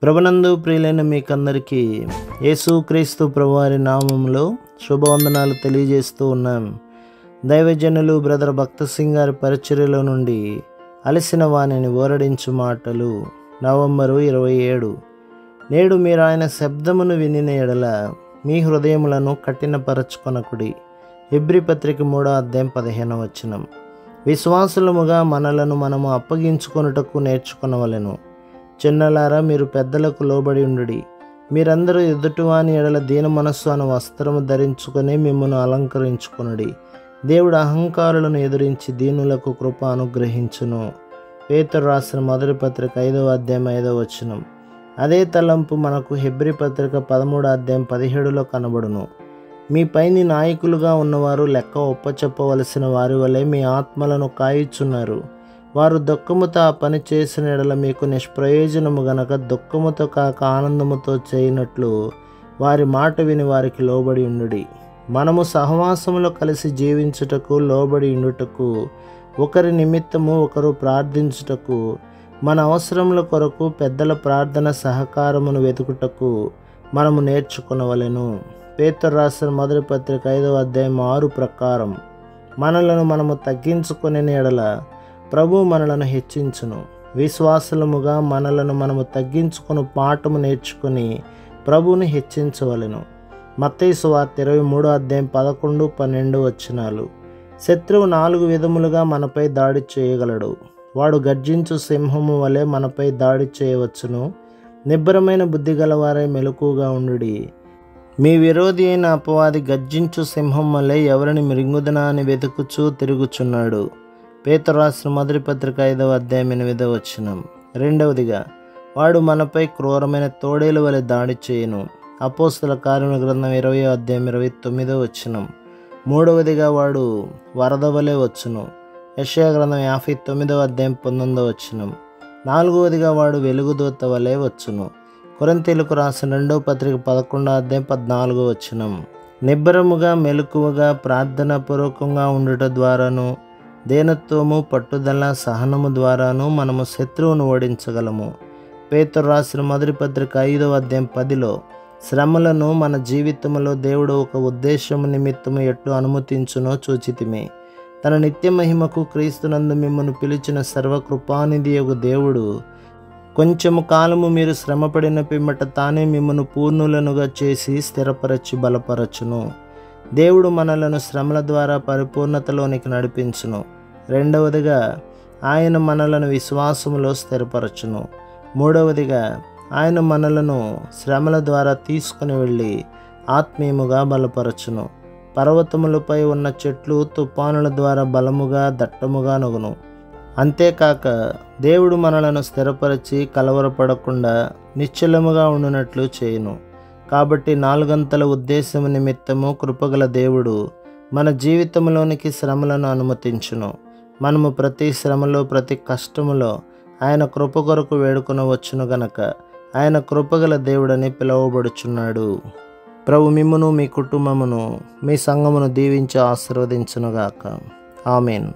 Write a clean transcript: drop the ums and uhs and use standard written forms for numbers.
ప్రభునందు ప్రియులైన మీకందరికీ యేసుక్రీస్తు ప్రభువారి నామములో శుభవందనాలు తెలియజేస్తూ ఉన్నాం. దైవజనులు బ్రదర్ భక్త సింగ్ గారి పరిచర్యలో నుండి అలసిన వాణిని ఓరడించు మాటలు. నవంబరు 27. నేడు మీరు ఆయన శబ్దమును వినిన ఎడల మీ హృదయములను కఠినపరచుకొనకుడి. హెబ్రీ పత్రిక 3:15. విశ్వాసులముగా మనలను మనము అప్పగించుకొనుటకు నేర్చుకొనవలెను. చిన్నలారా, మీరు పెద్దలకు లోబడి ఉండుడి. మీరందరూ ఎదుటివాని ఎడల దీన మనస్సు అను వస్త్రము ధరించుకొని మిమ్మల్ని అలంకరించుకొనుడి. దేవుడు అహంకారులను ఎదురించి దీనులకు కృప అనుగ్రహించును. పేతురు రాసిన మొదటి పత్రిక 5:5. అదే తలంపు మనకు హెబ్రీ పత్రిక 13:17 కనబడును. మీ పైని నాయకులుగా ఉన్నవారు లెక్క ఒప్పచెప్పవలసిన వారి వలె మీ ఆత్మలను కాయిచున్నారు. వారు దుఃఖముతో ఆ పని చేసిన ఎడల మీకు నిష్ప్రయోజనము గనక దుఃఖముతో కాక ఆనందముతో చేయనట్లు వారి మాట విని వారికి లోబడి ఉండుడి. మనము సహవాసములో కలిసి జీవించుటకు, లోబడి ఉండుటకు, ఒకరి నిమిత్తము ఒకరు ప్రార్థించుటకు, మన అవసరముల కొరకు పెద్దల ప్రార్థన సహకారమును వెతుకుటకు మనము నేర్చుకొనవలెను. పేతురు రాసిన మొదటి పత్రిక 5:6 ప్రకారం మనలను మనము తగ్గించుకొనిన ఎడల ప్రభు మనలను హెచ్చించును. విశ్వాసులముగా మనలను మనము తగ్గించుకొని పాఠము నేర్చుకొని ప్రభువుని హెచ్చించవలెను. మత్తయి సువార్త 23:11-12. శత్రువు 4 విధములుగా మనపై దాడి చేయగలడు. వాడు గర్జించు సింహము వలె మనపై దాడి చేయవచ్చును. నిబ్బరమైన బుద్ధి గలవారై మెలకుగా ఉండుడి. మీ విరోధి అయిన అపవాది గర్జించు సింహం వలె ఎవరిని మృంగుదనా అని వెతుకుచూ తిరుగుచున్నాడు. పేతురు రాసిన మొదటి పత్రిక 5:8. రెండవదిగా, వాడు మనపై క్రూరమైన తోడేలు వలె దాడి చేయను. అపోస్తల కార్యముల గ్రంథం 20:29. మూడవదిగా, వాడు వరద వలె వచ్చును. యెషయా గ్రంథం 59:19. నాలుగవదిగా, వాడు వెలుగుదూత వలె వచ్చును. కొరింథీయులకు రాసిన 2వ పత్రిక 11:14. నిబ్బరముగా, మెలకువగా, ప్రార్థనాపూర్వకంగా ఉండుట ద్వారాను, దీనత్వము, పట్టుదల, సహనము ద్వారాను మనము శత్రువును ఓడించగలము. పేతురు రాసిన మొదటి పత్రిక 5:10. శ్రమలను మన జీవితంలో దేవుడు ఒక ఉద్దేశము నిమిత్తము ఎట్లు అనుమతించునో చూచితిమి. తన నిత్య మహిమకు క్రీస్తునందు మిమ్మల్ని పిలిచిన సర్వకృపానిధియగు దేవుడు కొంచెము కాలము మీరు శ్రమపడిన పిమ్మట తానే మిమ్మల్ని పూర్ణులనుగా చేసి స్థిరపరచి బలపరచును. దేవుడు మనలను శ్రమల ద్వారా పరిపూర్ణతలోనికి నడిపించును. రెండవదిగా, ఆయన మనలను విశ్వాసములో స్థిరపరచును. మూడవదిగా, ఆయన మనలను శ్రమల ద్వారా తీసుకుని వెళ్ళి ఆత్మీయముగా బలపరచును. పర్వతములపై ఉన్న చెట్లు తుఫానుల ద్వారా బలముగా, దట్టముగా నొగును. అంతేకాక దేవుడు మనలను స్థిరపరిచి కలవరపడకుండా నిశ్చలముగా ఉండునట్లు చేయును. కాబట్టి 4 అంతల ఉద్దేశము నిమిత్తము కృపగల దేవుడు మన జీవితంలోనికి శ్రమలను అనుమతించును. మనము ప్రతి శ్రమలో, ప్రతి కష్టములో ఆయన కృప కొరకు వేడుకొనవచ్చును గనక ఆయన కృపగల దేవుడని పిలువబడుచున్నాడు. ప్రభు మిమ్మును, మీ కుటుంబమును, మీ సంఘమును దీవించి ఆశీర్వదించునుగాక. ఆమేన్.